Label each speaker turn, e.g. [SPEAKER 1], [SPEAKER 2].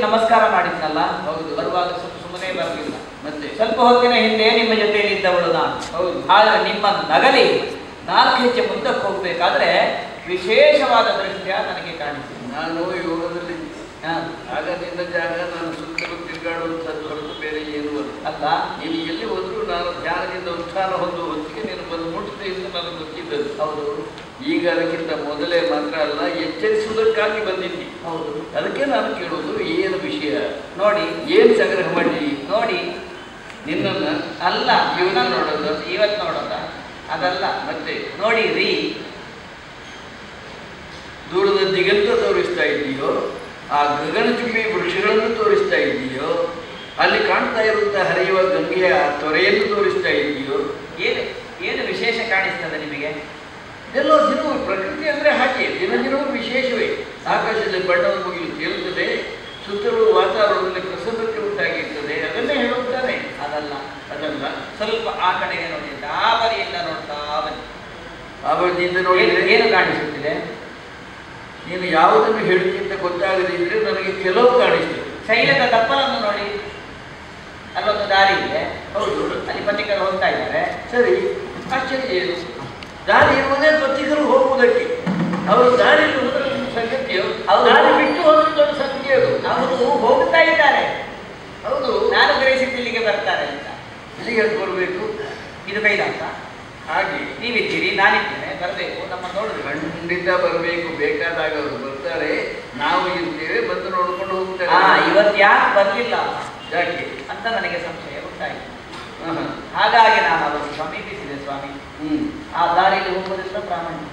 [SPEAKER 1] ನಮಸ್ಕಾರ ಮಾಡಿದ್ನಲ್ಲ, ಬರುವಾಗ ಸುಮ್ಮನೆ ಬರಲಿಲ್ಲ. ಮತ್ತೆ ಸ್ವಲ್ಪ ಹೊತ್ತಿನ ಹಿಂದೆ ನಿಮ್ಮ ಜೊತೆಯಲ್ಲಿ ಇದ್ದವಳು ನಾನು. ಆದ್ರೆ ನಿಮ್ಮ ನಗಲಿ 4 ಹೆಜ್ಜೆ ಮುಂದಕ್ಕೆ ಹೋಗ್ಬೇಕಾದ್ರೆ ವಿಶೇಷವಾದ ದೃಶ್ಯ ನನಗೆ ಕಾಣಿಸಿದೆ.
[SPEAKER 2] ನಾನು ಯೋಗದಲ್ಲಿ ಆಗ ನಿನ್ನ ಜಾಗ ನಾನು ಸುತ್ತಲೂ ತಿರುಗಾಡುವಂಥದ್ದು ಹೊರತು ಬೇರೆ ಏನೂ
[SPEAKER 1] ಅಲ್ಲ.
[SPEAKER 2] ನೀನು ಎಲ್ಲಿ ಹೋದ್ರು ನಾನು ಧ್ಯಾನದಿಂದ ಉತ್ಥಾನ ಹೊಂದುವ ಹೊತ್ತಿಗೆ ನೀನು ಬಂದು ಮುಟ್ಟಿದೆ ಎಂದು ನನಗೆ ಗೊತ್ತಿದ್ದದ್ದು.
[SPEAKER 1] ಹೌದು.
[SPEAKER 2] ಈಗ ಅದಕ್ಕಿಂತ ಮೊದಲೇ ಮಾತ್ರ ಅಲ್ಲ, ಎಚ್ಚರಿಸುವುದಕ್ಕಾಗಿ ಬಂದಿದ್ದಿ.
[SPEAKER 1] ಹೌದು.
[SPEAKER 2] ಅದಕ್ಕೆ ನಾನು ಕೇಳೋದು ಏನು ವಿಷಯ
[SPEAKER 1] ನೋಡಿ,
[SPEAKER 2] ಏನು ಸಂಗ್ರಹ ಮಾಡಿ
[SPEAKER 1] ನೋಡಿ.
[SPEAKER 2] ನಿನ್ನನ್ನ
[SPEAKER 1] ಅಲ್ಲ, ಇವತ್ತು ನೋಡೋದ ಅದಲ್ಲ.
[SPEAKER 2] ಮತ್ತೆ
[SPEAKER 1] ನೋಡಿ ರೀ,
[SPEAKER 2] ದೂರದ ದಿಗಂತ ತೋರಿಸ್ತಾ ಇದ್ದೀಯೋ, ಆ ಗಗನಚುಂಬಿ ವೃಕ್ಷಗಳನ್ನು ತೋರಿಸ್ತಾ ಇದ್ದೀಯೋ, ಅಲ್ಲಿ ಕಾಣ್ತಾ ಇರುವಂತಹ ಹರಿಯುವ ಗಂಗೆಯ ತೊರೆಯನ್ನು ತೋರಿಸ್ತಾ ಇದ್ದೀಯೋ,
[SPEAKER 1] ಏನು ವಿಶೇಷ ಕಾಣಿಸ್ತದೆ ನಿಮಗೆ?
[SPEAKER 2] ಎಲ್ಲೋ ದಿನವೂ ಪ್ರಕೃತಿ ಅಂದರೆ ಹಾಗೆ ದಿನವೂ ವಿಶೇಷವೇ. ಆಕಾಶದಲ್ಲಿ ಬಣ್ಣದ ಮುಗಿಲು ತೇಲುತ್ತದೆ, ಸುತ್ತಲೂ ವಾತಾವರಣದಲ್ಲಿ ಪ್ರಸನ್ನತೆ ಉಂಟಾಗಿರ್ತದೆ. ಅದನ್ನೇ ಹೇಳುತ್ತಾನೆ.
[SPEAKER 1] ಅದಲ್ಲ,
[SPEAKER 2] ಅದಲ್ಲ.
[SPEAKER 1] ಸ್ವಲ್ಪ ಆ ಕಡೆಗೆ ನೋಡಿ, ಆ ಬದಿಯಿಂದ ನೋಡ್ತಾ ಬನ್ನಿ.
[SPEAKER 2] ಆ ಬದಿಯಿಂದ ನೋಡಿದರೆ
[SPEAKER 1] ಏನು ಕಾಣಿಸುತ್ತಿದೆ?
[SPEAKER 2] ನೀನು ಯಾವುದನ್ನು ಹೇಳುತ್ತಿಂತ ಗೊತ್ತಾಗದೇ ಇದ್ರೆ ನನಗೆ ಕೆಲವು ಕಾಣಿಸ್ತದೆ.
[SPEAKER 1] ಶೈಲದ ದಪ್ಪಲನ್ನು ನೋಡಿ, ಅಲ್ಲೊಂದು ದಾರಿ ಇದೆ.
[SPEAKER 2] ಹೌದು,
[SPEAKER 1] ಅಲ್ಲಿ ಪಥಿಕರು ಹೋಗ್ತಾ ಇದ್ದಾರೆ.
[SPEAKER 2] ಸರಿ, ಆಶ್ಚರ್ಯ ಏನು? ದಾರಿ ಇರುವುದೇ ಪಥಿಕರು ಹೋಗುವುದಕ್ಕೆ. ಅವರು ದಾರಿಯಲ್ಲಿ ಹೋದ್ರೆ ಸಂಗತಿಯೋ, ದಾರಿ ಬಿಟ್ಟು ಹೋದ್ರೆ ದೊಡ್ಡ ಸಂಗತಿ ಅದು.
[SPEAKER 1] ಅವರು ಹೋಗ್ತಾ ಇದ್ದಾರೆ.
[SPEAKER 2] ಹೌದು,
[SPEAKER 1] ನಾನು ಗ್ರಹಿಸಿದ್ದು ಇಲ್ಲಿಗೆ ಬರ್ತಾರೆ ಅಂತ.
[SPEAKER 2] ಇಲ್ಲಿಗೆ ಬರಬೇಕು,
[SPEAKER 1] ಇದು ಕೈಲಾಸ.
[SPEAKER 2] ಹಾಗೆ
[SPEAKER 1] ನೀವಿದ್ದೀರಿ, ನಾನಿದ್ದೇನೆ, ಬರಬೇಕು. ನಮ್ಮ ನೋಡಿದ್ರು
[SPEAKER 2] ಖಂಡಿತ ಬರಬೇಕು. ಬೇಕಾದಾಗ ಅವರು ಬರ್ತಾರೆ, ನಾವು ಇರ್ತೇವೆ, ಬಂದು ನೋಡ್ಕೊಂಡು ಹೋಗ್ತಾರೆ.
[SPEAKER 1] ಇವತ್ತು ಯಾಕೆ ಬರಲಿಲ್ಲ
[SPEAKER 2] ಯಾಕೆ
[SPEAKER 1] ಅಂತ ನನಗೆ ಸಂಶಯ ಉಂಟಾಯಿತು. ಹಾಗಾಗಿ ನಾನು ಅವರನ್ನು ಸಮೀಪಿಸಿದೆ. ಸ್ವಾಮಿ, ಆ ದಾರಿಯಲ್ಲಿ ಹೋಗೋದಿಲ್ಲ ಪ್ರಾಮಾಣಿಕ.